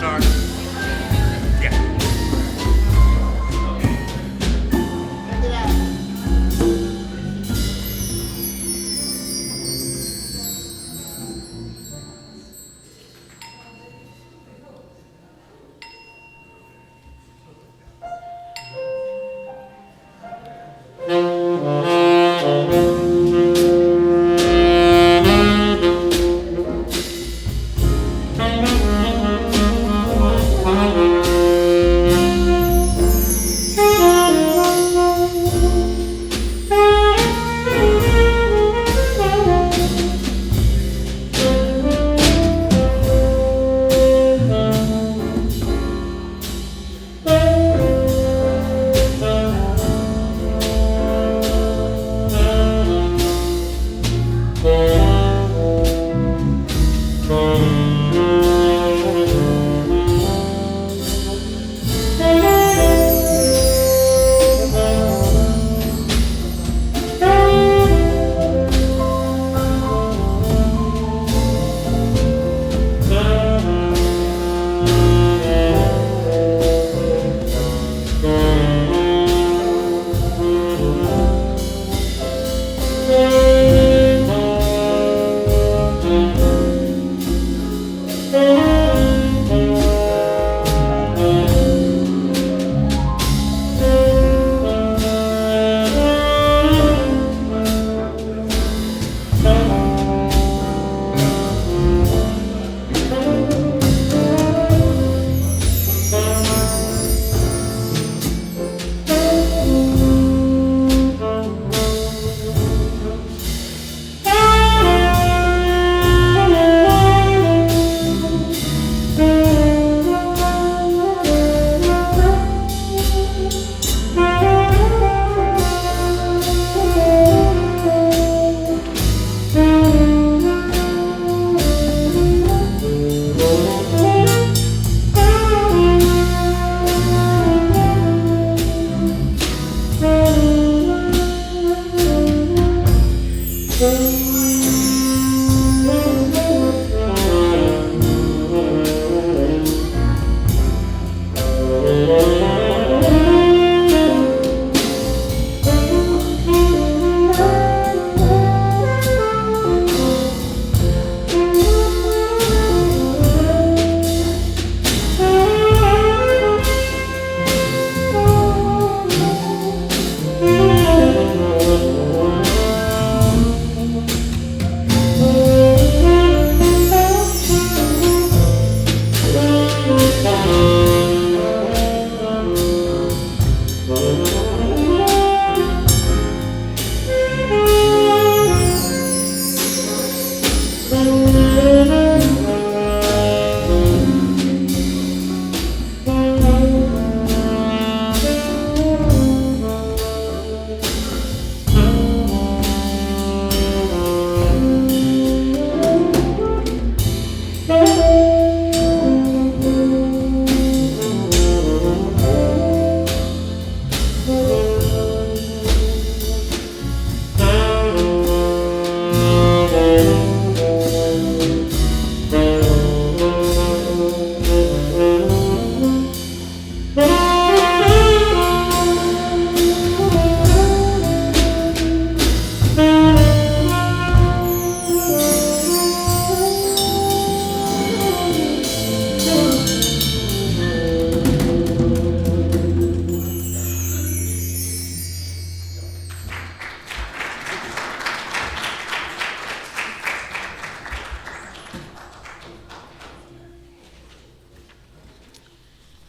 start? Yeah.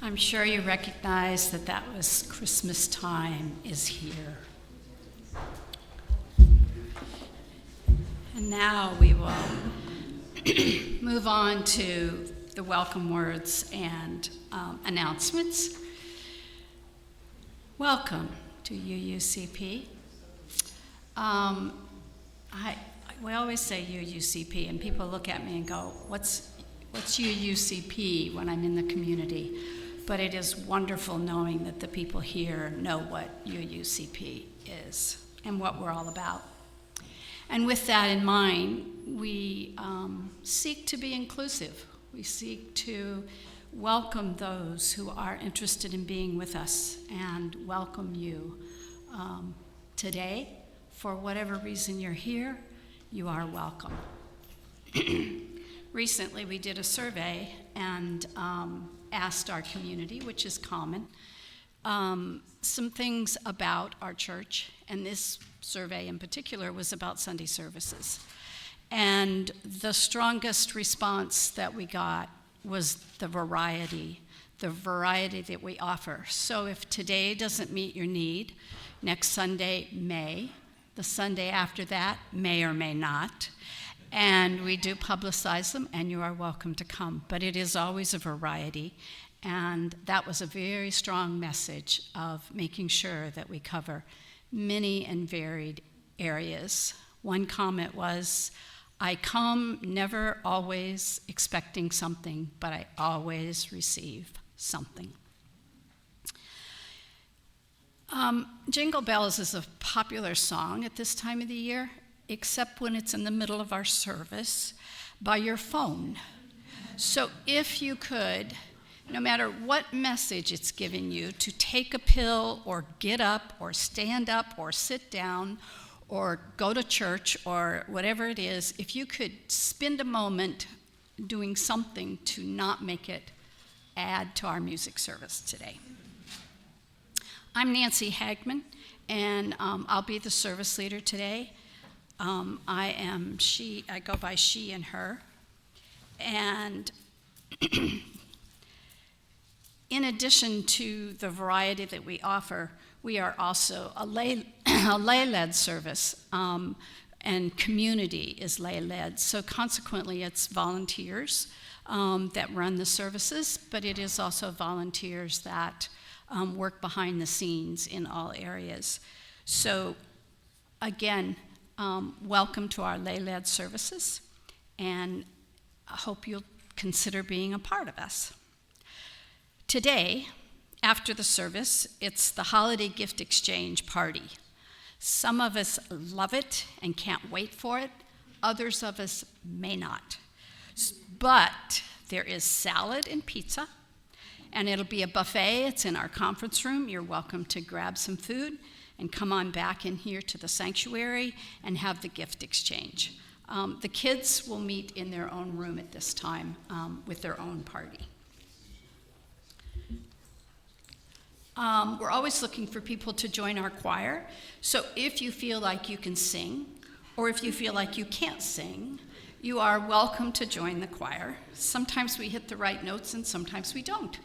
I'm sure you recognize that that was Christmas Time is Here. And now we will move on to the welcome words and announcements. Welcome to UUCP. We always say UUCP, and people look at me and go, what's UUCP when I'm in the community? But it is wonderful knowing that the people here know what UUCP is and what we're all about. And with that in mind, we seek to be inclusive. We seek to welcome those who are interested in being with us and welcome you today. For whatever reason you're here, you are welcome. Recently, we did a survey and asked our community, which is common, some things about our church, and this survey in particular was about Sunday services. And the strongest response that we got was the variety that we offer. So if today doesn't meet your need, next Sunday may, the Sunday after that may or may not. And we do publicize them, and you are welcome to come. But it is always a variety, and that was a very strong message of making sure that we cover many and varied areas. One comment was, I come never always expecting something, but I always receive something. Jingle Bells is a popular song at this time of the year, except when it's in the middle of our service by your phone. So if you could, no matter what message it's giving you, to take a pill or get up or stand up or sit down or go to church or whatever it is, if you could spend a moment doing something to not make it add to our music service today. I'm Nancy Hagman, and I'll be the service leader today. I go by she and her. And in addition to the variety that we offer, we are also a lay-led service, and community is lay-led. So consequently, it's volunteers that run the services, but it is also volunteers that work behind the scenes in all areas. So again, welcome to our lay-led services, and I hope you'll consider being a part of us. Today, after the service, it's the holiday gift exchange party. Some of us love it and can't wait for it. Others of us may not. But there is salad and pizza, and it'll be a buffet. It's in our conference room. You're welcome to grab some food and come on back in here to the sanctuary and have the gift exchange. The kids will meet in their own room at this time with their own party. We're always looking for people to join our choir. So if you feel like you can sing, or if you feel like you can't sing, you are welcome to join the choir. Sometimes we hit the right notes and sometimes we don't,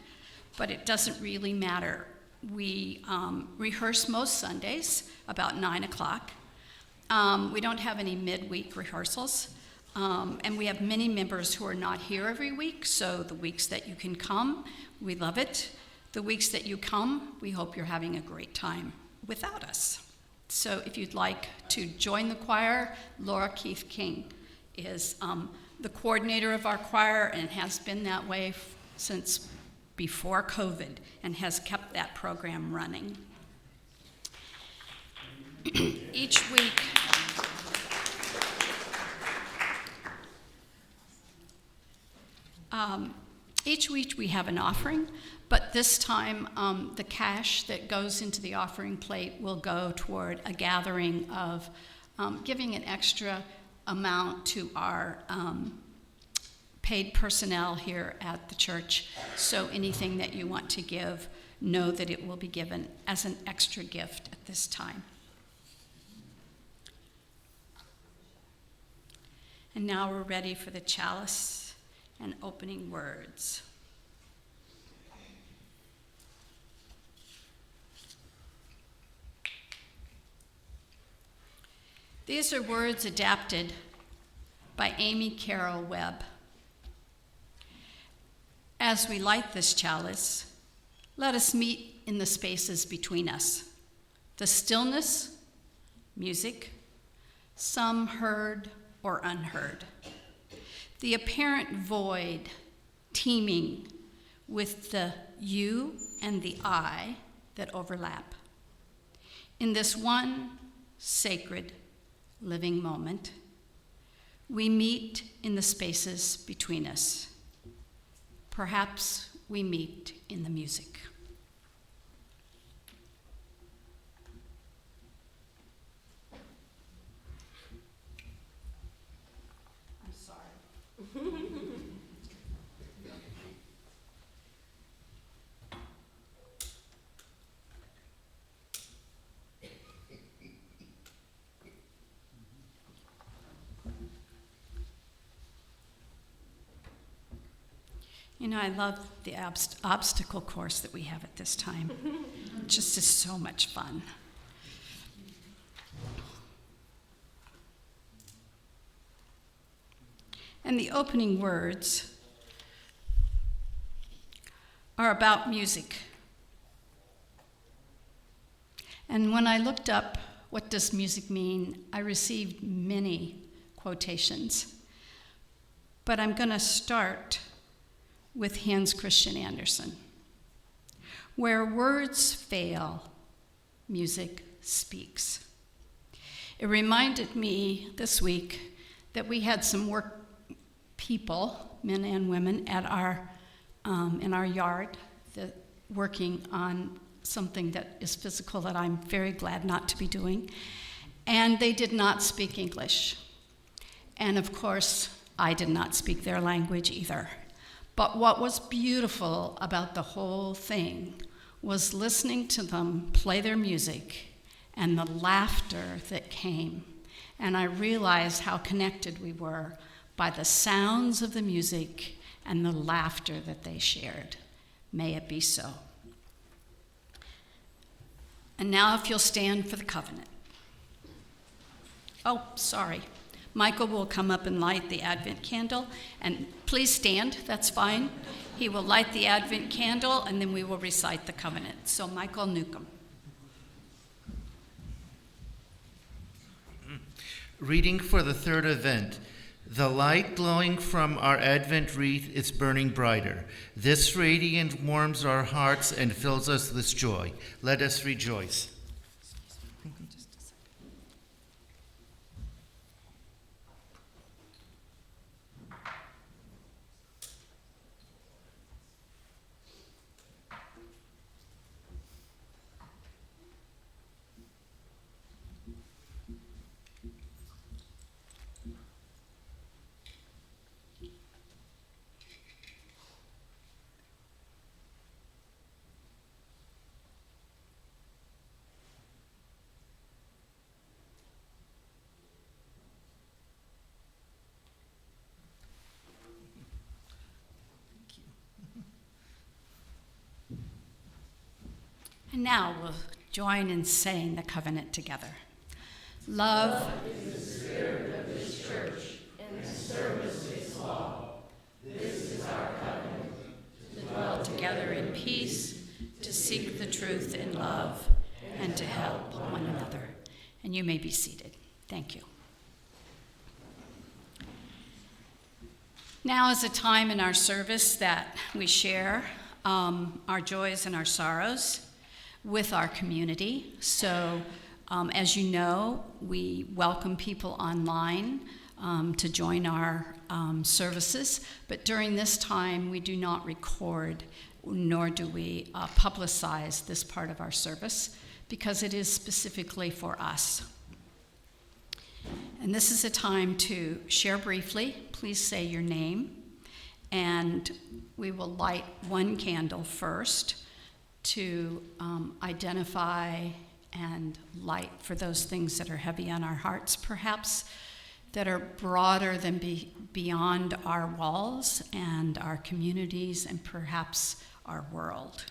but it doesn't really matter. We rehearse most Sundays about 9 o'clock. We don't have any midweek rehearsals, and we have many members who are not here every week, so the weeks that you can come, we love it. The weeks that you come, we hope you're having a great time without us. So if you'd like to join the choir, Laura Keith King is the coordinator of our choir and has been that way since before COVID and has kept that program running. Each week we have an offering, but this time the cash that goes into the offering plate will go toward a gathering of giving an extra amount to our paid personnel here at the church. So anything that you want to give, know that it will be given as an extra gift at this time. And now we're ready for the chalice and opening words. These are words adapted by Amy Carroll Webb. As we light this chalice, let us meet in the spaces between us. The stillness, music, some heard or unheard. The apparent void teeming with the you and the I that overlap. In this one sacred living moment, we meet in the spaces between us. Perhaps we meet in the music. I'm sorry. You know, I love the obstacle course that we have at this time. It just is so much fun. And the opening words are about music. And when I looked up what does music mean, I received many quotations. But I'm going to start with Hans Christian Andersen. Where words fail, music speaks. It reminded me this week that we had some work people, men and women, at our in our yard working on something that is physical that I'm very glad not to be doing. And they did not speak English. And of course, I did not speak their language either. But what was beautiful about the whole thing was listening to them play their music and the laughter that came. And I realized how connected we were by the sounds of the music and the laughter that they shared. May it be so. And now if you'll stand for the covenant. Oh, sorry. Michael will come up and light the Advent candle. And please stand, that's fine. He will light the Advent candle, and then we will recite the covenant. So Michael Newcomb. Reading for the third Advent. The light glowing from our Advent wreath is burning brighter. This radiance warms our hearts and fills us with joy. Let us rejoice. And now we'll join in saying the covenant together. Love is the spirit of this church, and service its law. This is our covenant, to dwell together in peace, to seek the truth in love, and to help one another. And you may be seated. Thank you. Now is a time in our service that we share our joys and our sorrows with our community. So as you know, we welcome people online to join our services, but during this time we do not record nor do we publicize this part of our service because it is specifically for us. And this is a time to share briefly. Please say your name, and we will light one candle first to identify and light for those things that are heavy on our hearts, perhaps, that are broader than beyond our walls and our communities and perhaps our world.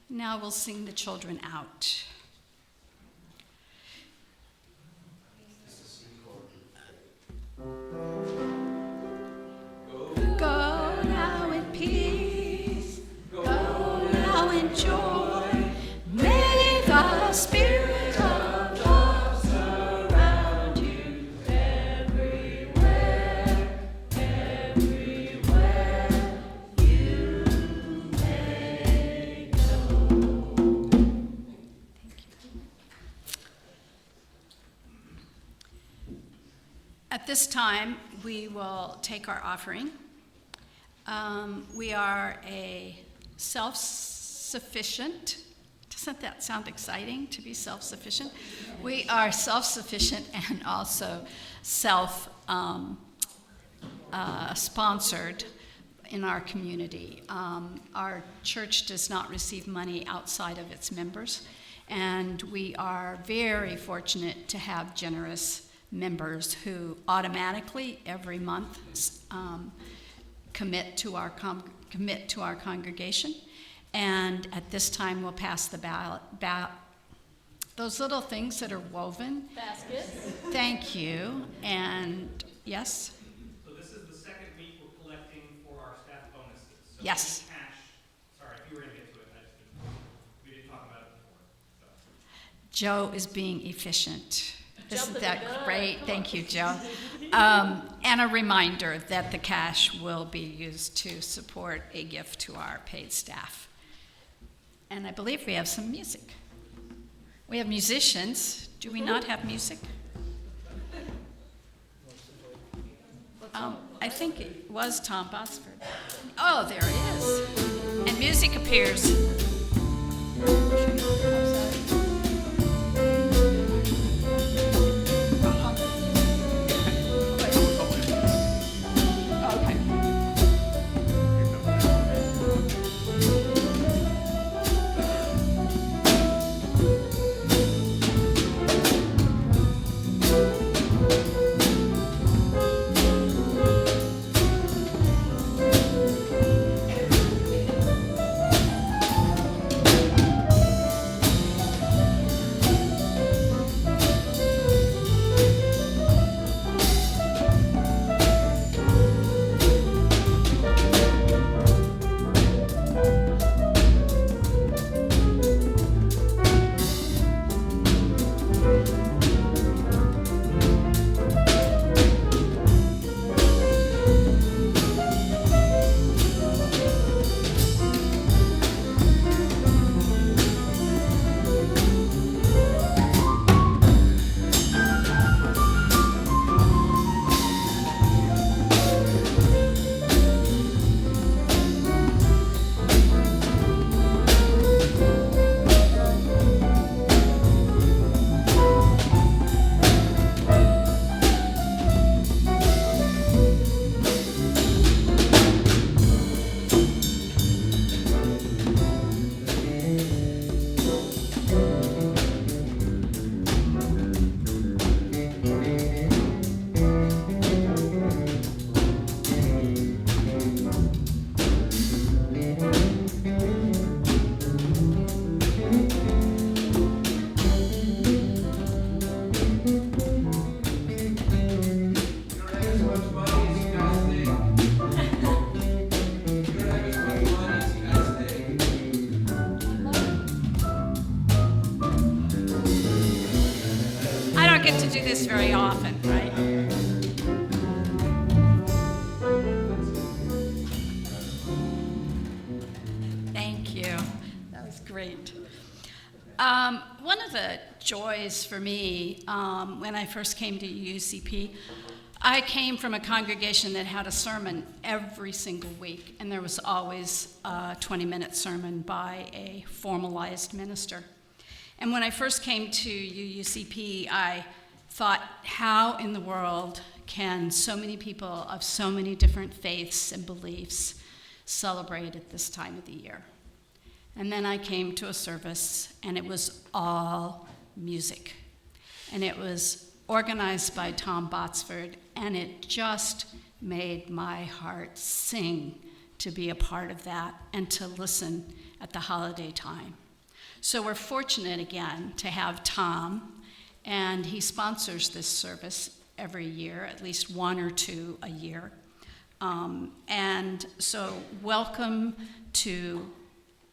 Now we'll sing the children out. Go now in peace, go now in joy. May the Spirit of God surround you everywhere, everywhere you may go. At this time, we will take our offering. We are a self-sufficient, doesn't that sound exciting to be self-sufficient? We are self-sufficient and also self-sponsored in our community. Our church does not receive money outside of its members, and we are very fortunate to have generous members who automatically every month commit to our congregation. And at this time, we'll pass the ballot. Those little things that are woven. Baskets. Thank you. And yes? So this is the second week we're collecting for our staff bonuses. So Yes. any cash, sorry, if you were going to get to it, we didn't talk about it before. So. Joe is being efficient. Isn't Jumping that the gun. great? Come Thank on. you, Joe. And a reminder that the cash will be used to support a gift to our paid staff. And I believe we have some music. We have musicians. Do we not have music? I think it was Tom Botsford. Oh, there he is. And music appears. Okay. Get to do this very often, right? Thank you. That was great. One of the joys for me when I first came to UCP, I came from a congregation that had a sermon every single week, and there was always a 20-minute sermon by a formalized minister. And when I first came to UCP, I thought, how in the world can so many people of so many different faiths and beliefs celebrate at this time of the year? And then I came to a service, and it was all music. And it was organized by Tom Botsford, and it just made my heart sing to be a part of that and to listen at the holiday time. So we're fortunate again to have Tom, and he sponsors this service every year, at least one or two a year. And so welcome to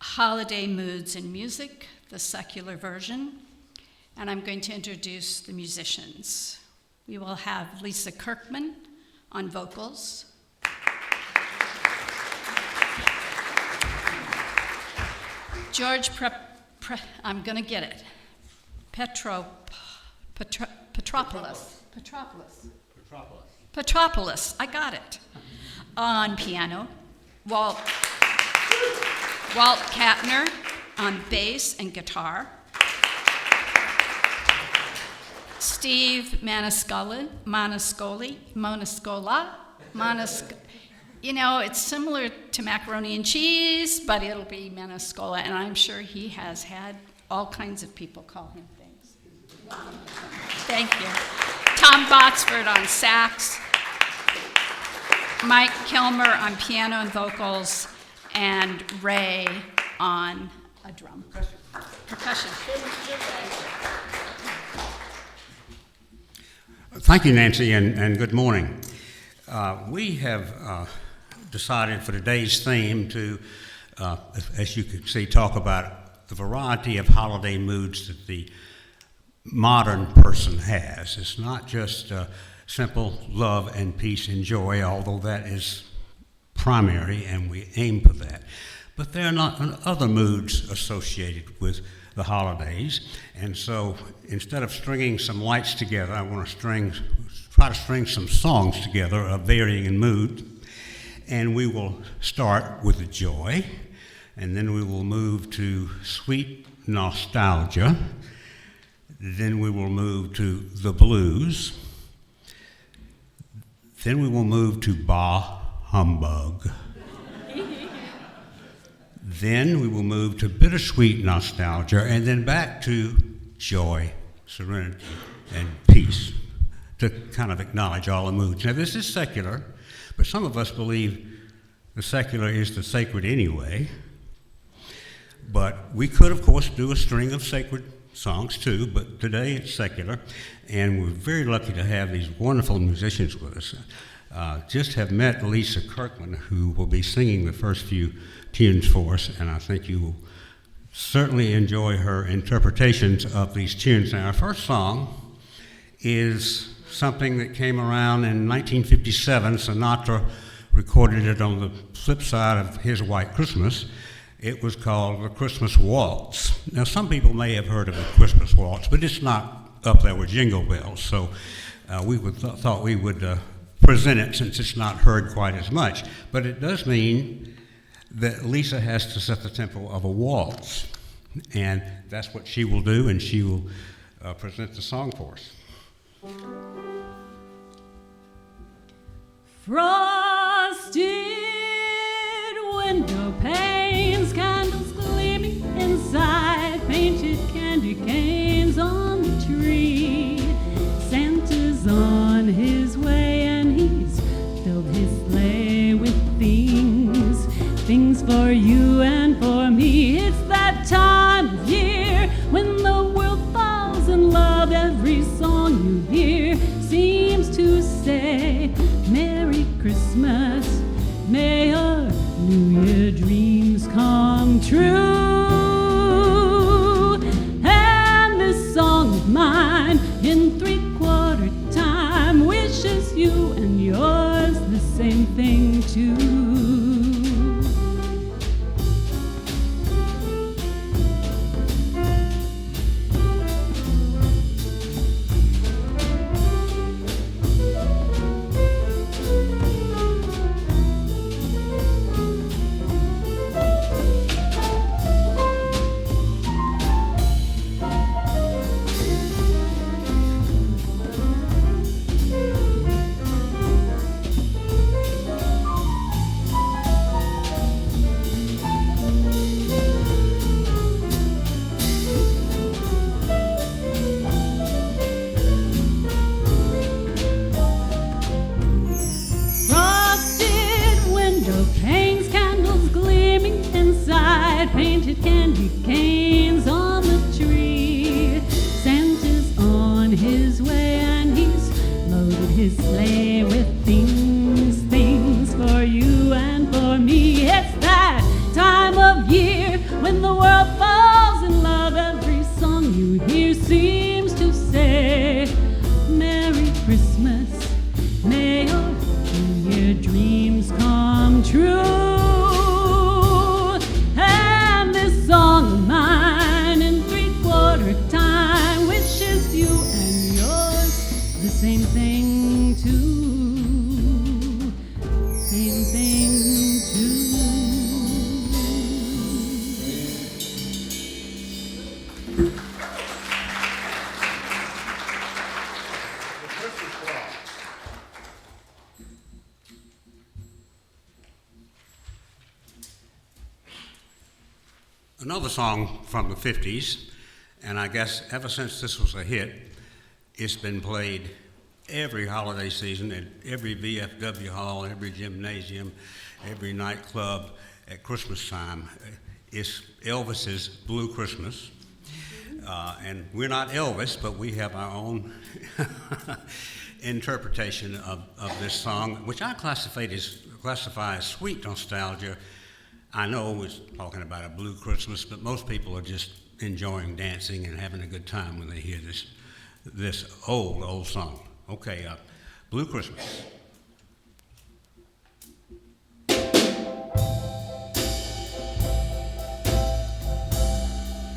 Holiday Moods and Music, the secular version. And I'm going to introduce the musicians. We will have Lisa Kirkman on vocals. George I'm going to get it. Petropoulos, I got it. On piano. Walt Katner on bass and guitar. Steve Maniscola. You know, it's similar to macaroni and cheese, but it'll be Maniscola, and I'm sure he has had all kinds of people call him things. Thank you. Tom Botsford on sax. Mike Kilmer on piano and vocals, and Ray on a drum. Percussion. Thank you, Nancy, and good morning. We have decided for today's theme to, as you can see, talk about the variety of holiday moods that the modern person has. It's not just simple love and peace and joy, although that is primary and we aim for that. But there are not other moods associated with the holidays, and so instead of stringing some lights together, I want to try to string some songs together of varying in mood, and we will start with the joy, and then we will move to sweet nostalgia, then we will move to the blues, then we will move to bah humbug. Then we will move to bittersweet nostalgia, and then back to joy, serenity, and peace, to kind of acknowledge all the moods. Now, this is secular, but some of us believe the secular is the sacred anyway. But we could, of course, do a string of sacred songs too, but today it's secular, and we're very lucky to have these wonderful musicians with us. Just have met Lisa Kirkman, who will be singing the first few tunes for us, and I think you will certainly enjoy her interpretations of these tunes. Now, our first song is something that came around in 1957. Sinatra recorded it on the flip side of his White Christmas. It was called the Christmas Waltz. Now, some people may have heard of the Christmas Waltz, but it's not up there with Jingle Bells, so we thought we would present it since it's not heard quite as much. But it does mean that Lisa has to set the tempo of a waltz, and that's what she will do, and she will present the song for us. Frosted window panes, candles gleaming inside, painted candy canes on the tree. Santa's on his way and he's filled his sleigh with things for you and for me. It's that time of year when the world falls in love. Every song you hear seems to say, Merry Christmas, may your New Year dreams come true. And this song of mine in 3/4 time wishes you and yours the same thing too. Painted candy canes on the tree. Santa's on his way and he's loaded his sleigh with things for you and for me. It's that time of year when the world falls in love. Every song you hear seems to say, Merry Christmas, may your New Year dreams come true. Song of mine in 3/4 time wishes you and yours the same thing too. Same thing too. Another song from the 50s, and I guess ever since this was a hit, it's been played every holiday season at every VFW hall, every gymnasium, every nightclub at Christmas time. It's Elvis's Blue Christmas. And we're not Elvis, but we have our own interpretation of this song, which I classify as sweet nostalgia. I know it's talking about a blue Christmas, but most people are just enjoying dancing and having a good time when they hear this old song. Okay, Blue Christmas.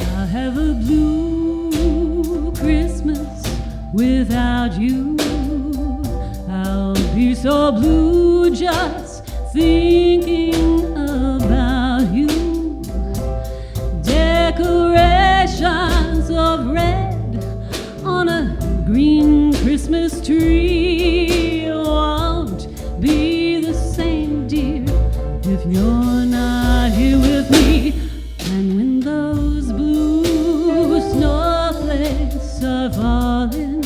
I'll have a blue Christmas without you. I'll be so blue just thinking about you. Decorations of red on a green Christmas tree won't be the same, dear, if you're not here with me. And when those blue snowflakes are falling,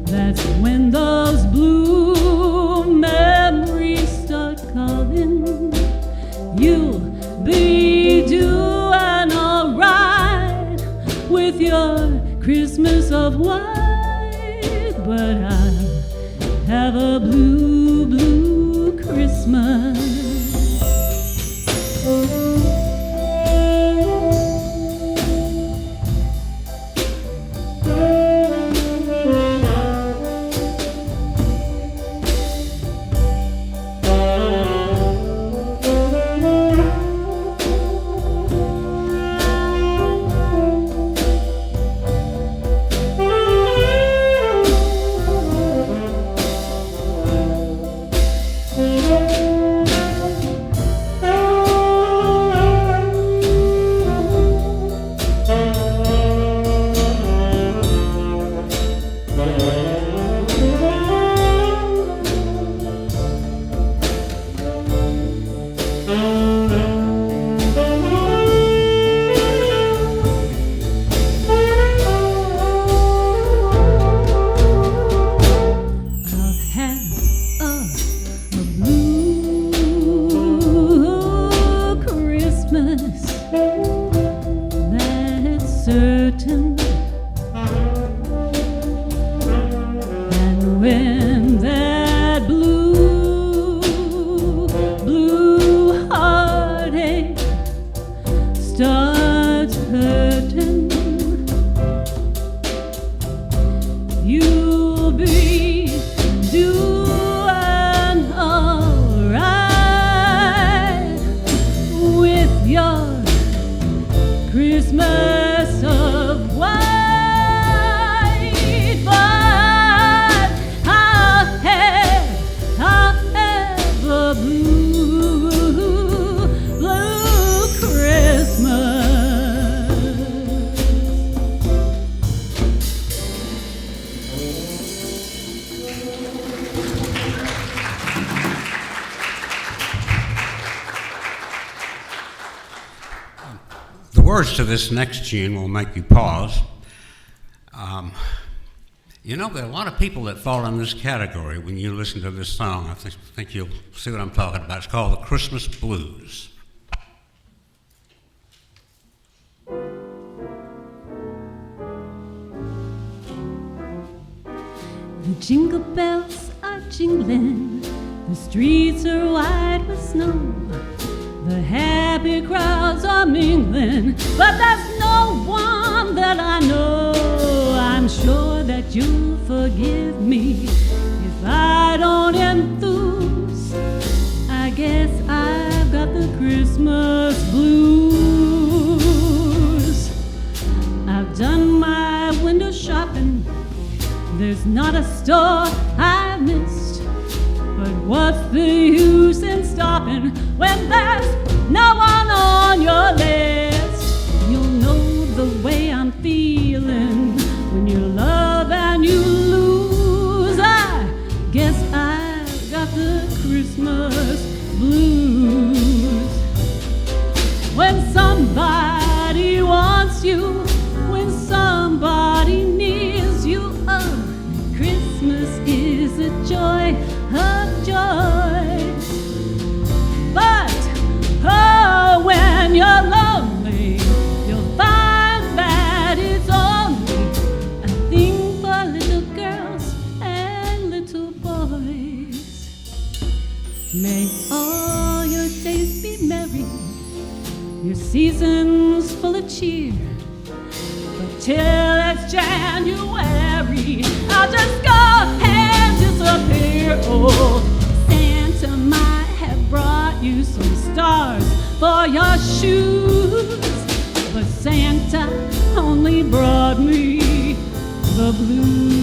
that's when those blue memories start calling. You'll be doing alright with your Christmas of white, but I have a blue, blue Christmas. The words to this next tune will make you pause. You know, there are a lot of people that fall in this category when you listen to this song. I think you'll see what I'm talking about. It's called the Christmas Blues. The jingle bells are jingling, the streets are white with snow. The happy crowds are mingling, but there's no one that I know. I'm sure that you'll forgive me if I don't enthuse. I guess I've got the Christmas blues. I've done my window shopping. There's not a store I've missed. But what's the use in stopping when there's no one on your list? You'll know the way I'm feeling when you love and you lose. I guess I've got the Christmas blues. When somebody wants you, when somebody needs you, oh, Christmas Your season's full of cheer, but till it's January, I'll just go and disappear. Oh, Santa might have brought you some stars for your shoes, but Santa only brought me the blues.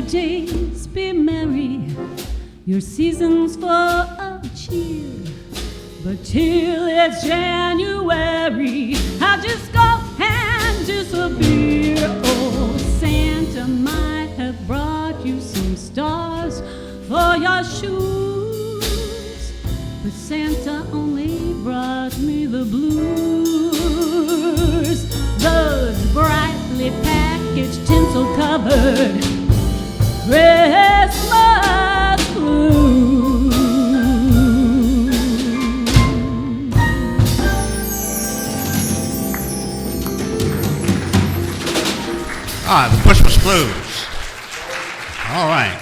Days be merry, your season's full of cheer, but till it's January, I'll just go and disappear. Oh, Santa might have brought you some stars for your shoes, but Santa only brought me the blues. Those brightly packaged, tinsel-covered Christmas blues. The Christmas Blues. All right.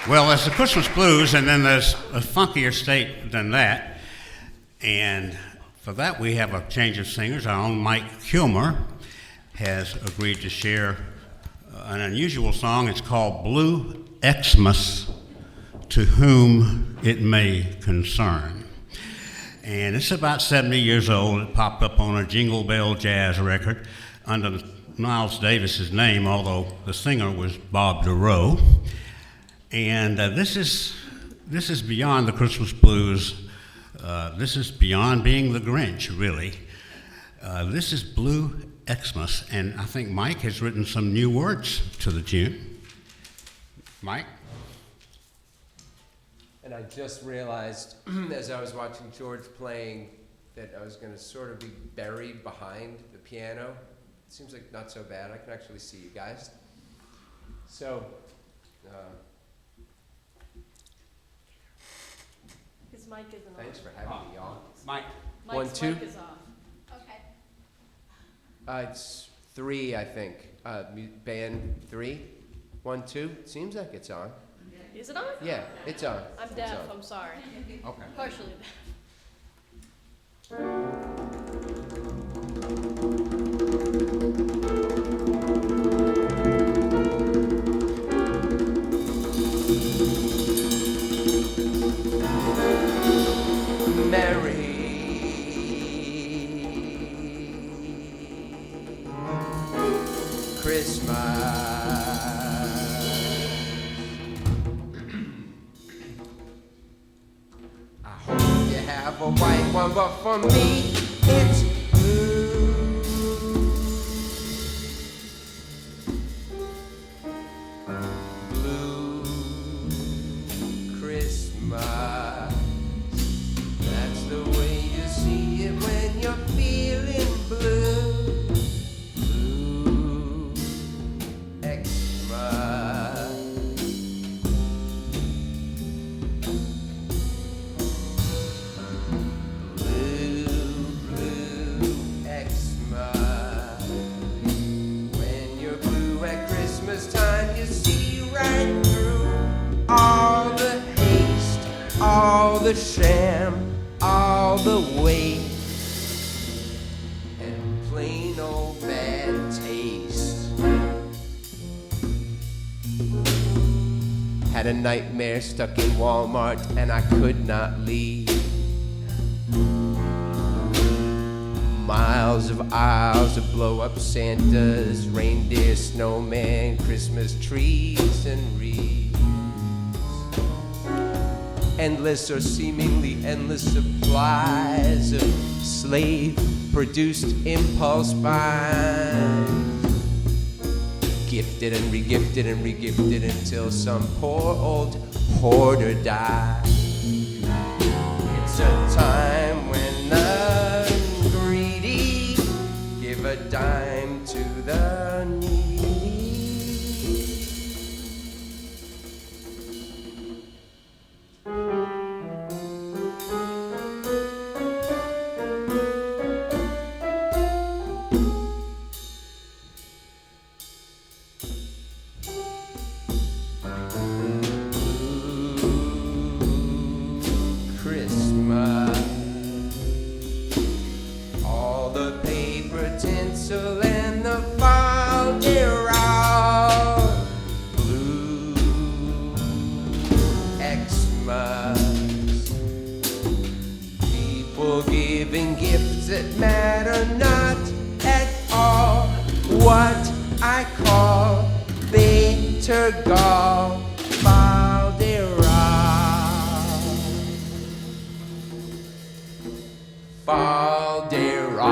Well, there's the Christmas Blues, and then there's a funkier state than that. And for that, we have a change of singers. Our own Mike Kilmer has agreed to share an unusual song. It's called Blue Xmas, To Whom It May Concern. And it's about 70 years old. It popped up on a Jingle Bell Jazz record under Miles Davis's name, although the singer was Bob DeRoe. And this is beyond the Christmas blues. This is beyond being the Grinch, really. This is Blue Xmas, and I think Mike has written some new words to the tune. Mike? And I just realized as I was watching George playing that I was going to sort of be buried behind the piano. It seems like not so bad. I can actually see you guys. So, His mic isn't on. thanks for having me on. Mike. Mike's 1, 2. mic is off. Okay. It's 3, I think. Band 3. 1, 2. Seems like it's on. Is it on? Yeah, it's on. I'm It's deaf, on. I'm sorry. Okay. Partially deaf. Merry Christmas. I hope you have a white one, but for me, it's blue. Blue Christmas. That's the way you see it when you're feeling blue. Blue Xmas. Blue, blue the sham, all the weight, and plain old bad taste. Had a nightmare stuck in Walmart and I could not leave. Miles of aisles of blow-up Santas, reindeer, snowmen, Christmas trees, and wreaths. Endless or seemingly endless supplies of slave-produced impulse buys. Gifted and regifted until some poor old hoarder died. It's a time when the greedy give a dime to the needy. Christmas, all the paper tinsel and the file, they're all blue. Xmas, people giving gifts that matter not at all. What I call bitter gall, file, they're all. Falderall.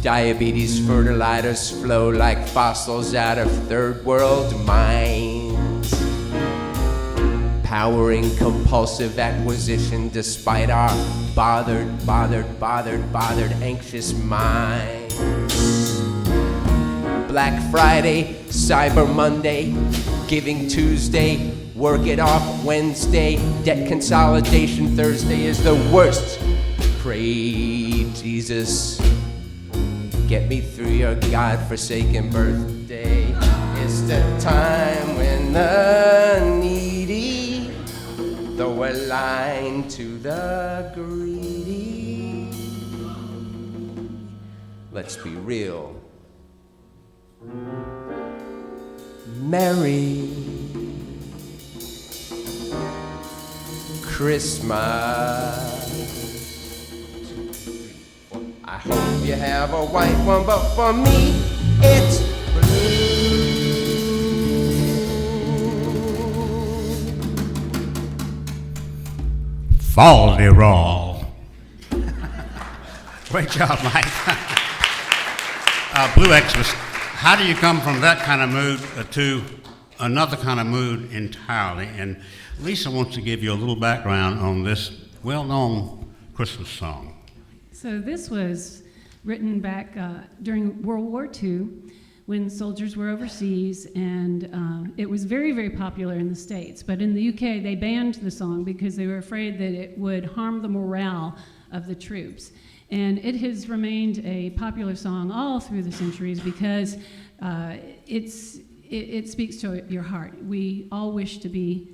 Diabetes fertilizers flow like fossils out of third world mines, powering compulsive acquisition despite our bothered, anxious minds. Black Friday, Cyber Monday, Giving Tuesday, work it off Wednesday, debt consolidation Thursday is the worst. Pray, Jesus, get me through your God-forsaken birthday. It's the time when the needy throw a line to the greedy. Let's be real. Merry Christmas. I hope you have a white one, but for me, it's blue. Falderall. Great job, Mike. Blue Xmas, how do you come from that kind of mood to another kind of mood entirely? And Lisa wants to give you a little background on this well-known Christmas song. So this was written back during World War II when soldiers were overseas, and it was very, very popular in the States. But in the UK, they banned the song because they were afraid that it would harm the morale of the troops. And it has remained a popular song all through the centuries because it speaks to your heart. We all wish to be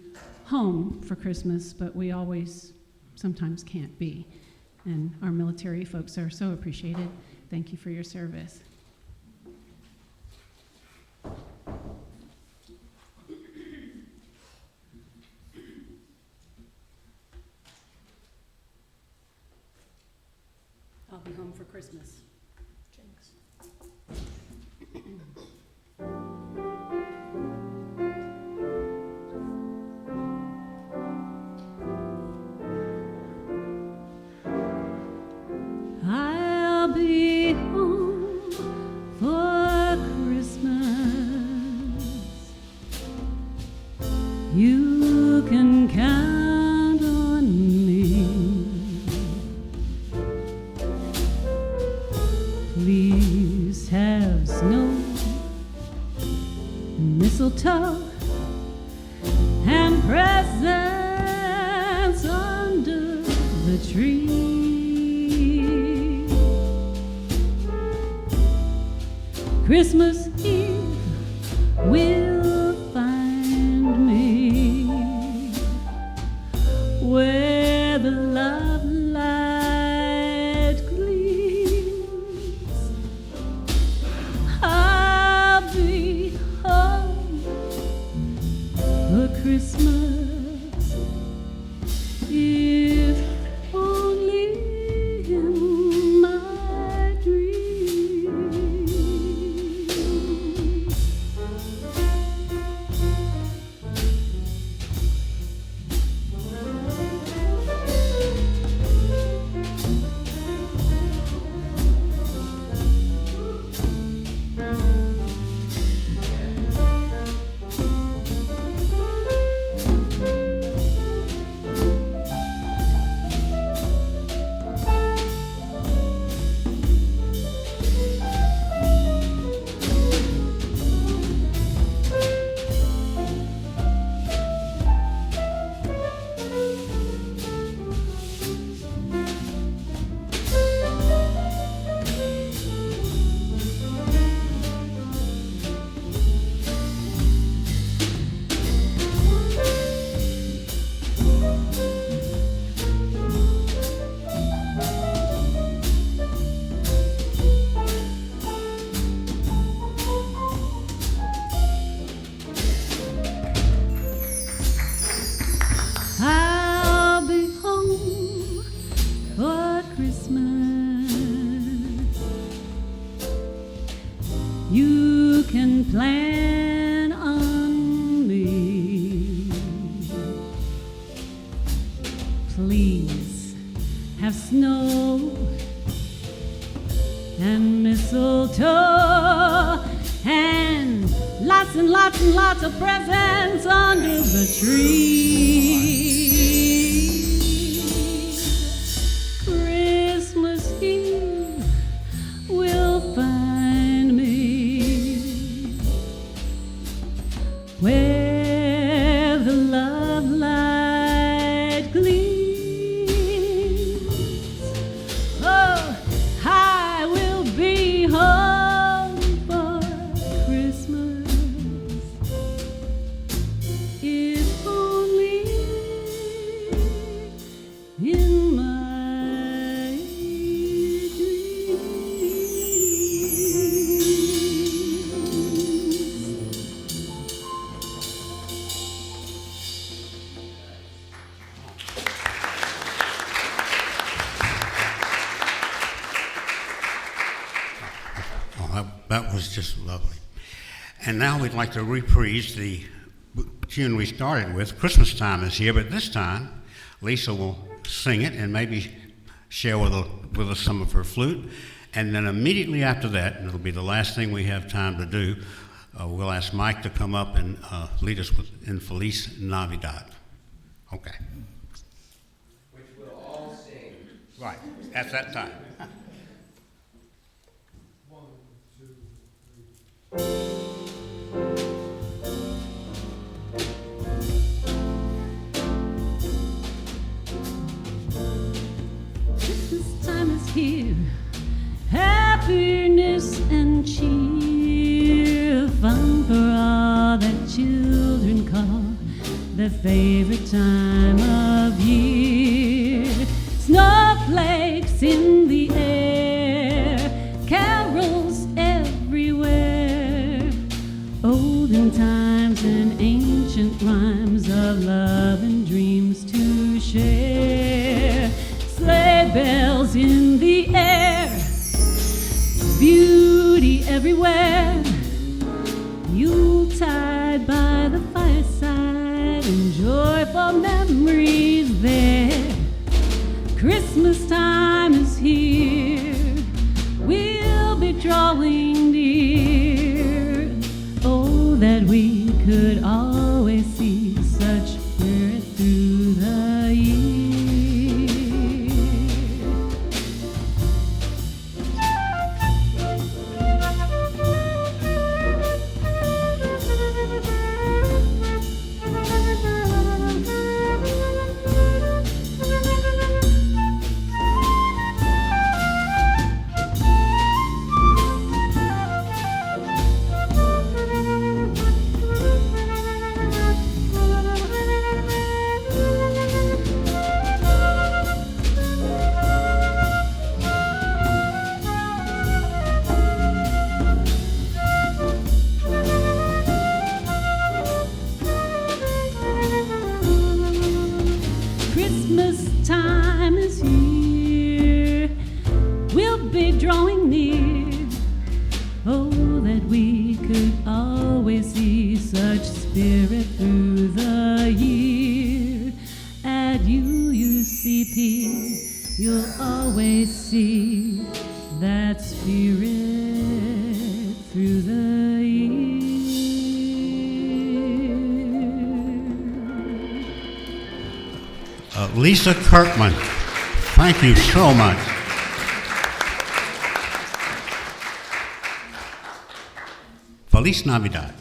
home for Christmas, but we always sometimes can't be. And our military folks are so appreciated. Thank you for your service. I'll be home for Christmas. Jinx. I'll be home for Christmas. You can count on me. Please have snow, mistletoe, and presents under the tree. Christmas Eve will find me for Christmas, if only in my dreams. I'll be home for Christmas. You can plan on me. Please have snow and mistletoe and lots and lots and lots of presents under the tree. Christmas Eve will find me where the love light gleams. Oh, I will be home for Christmas, if only in my dreams. Oh, that was just lovely. And now we'd like to reprise the tune we started with. Christmas Time is here, but this time Lisa will sing it and maybe share with us some of her flute. And then immediately after that, and it'll be the last thing we have time to do, we'll ask Mike to come up and lead us in Feliz Navidad. Okay. Which we'll all sing. Right, at that time. Christmas time is here, happiness and cheer, fun for all that children call their favorite time of year. Snowflakes in the air, carols everywhere, olden times and ancient rhymes of love and dreams to share. Sleigh bells in the air, beauty everywhere, Yuletide by the fireside, and joyful memories there. Christmas time is here, we'll be drawing near. Oh, that we could always see such spirit through the year. spirit through the year. At UUCP, you'll always see that spirit through the year. Lisa Kirkman, thank you so much. Feliz Navidad.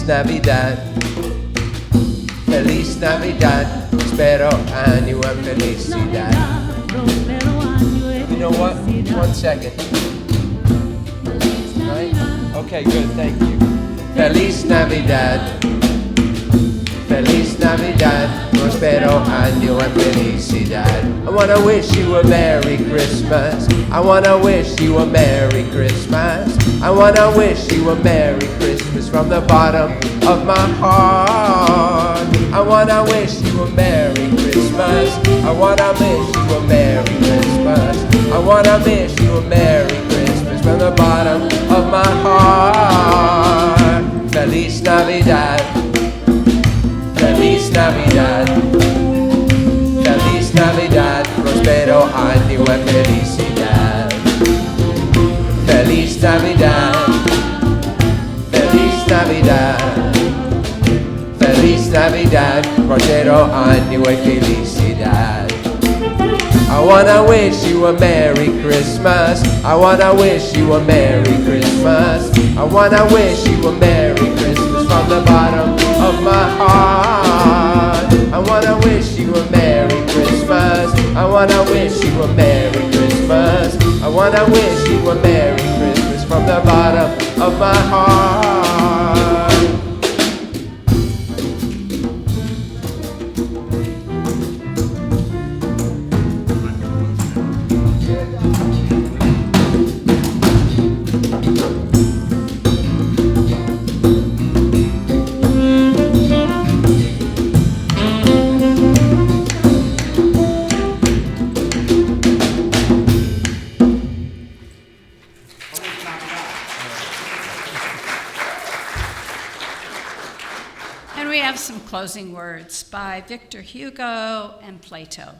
Navidad, Feliz Navidad, spero año en felicidad. You know what? 1 second. Right? Okay, good, thank you. Feliz Navidad, Feliz Navidad, prospero año en felicidad. I wanna wish you a Merry Christmas. I wanna wish you a Merry Christmas. I wanna wish you a Merry Christmas from the bottom of my heart. I wanna wish you a Merry Christmas. I wanna wish you a Merry Christmas. I wanna wish you a Merry Christmas from the bottom of my heart. Feliz Navidad, Feliz Navidad, Feliz Navidad, prospero año en felicidad. Feliz Navidad, Feliz Navidad, Feliz Navidad, prospero año en felicidad. I wanna wish you a Merry Christmas. I wanna wish you a Merry Christmas. I wanna wish you a Merry Christmas from the bottom of my heart. I wanna wish you a Merry Christmas. I wanna wish you a Merry Christmas. I wanna wish you a Merry Christmas from the bottom of my heart. And we have some closing words by Victor Hugo and Plato.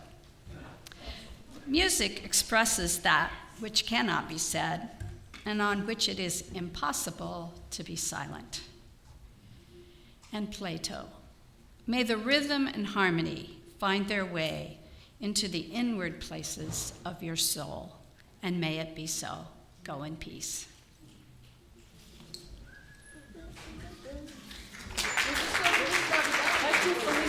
Music expresses that which cannot be said and on which it is impossible to be silent. And Plato, may the rhythm and harmony find their way into the inward places of your soul, and may it be so. Go in peace. Thank you for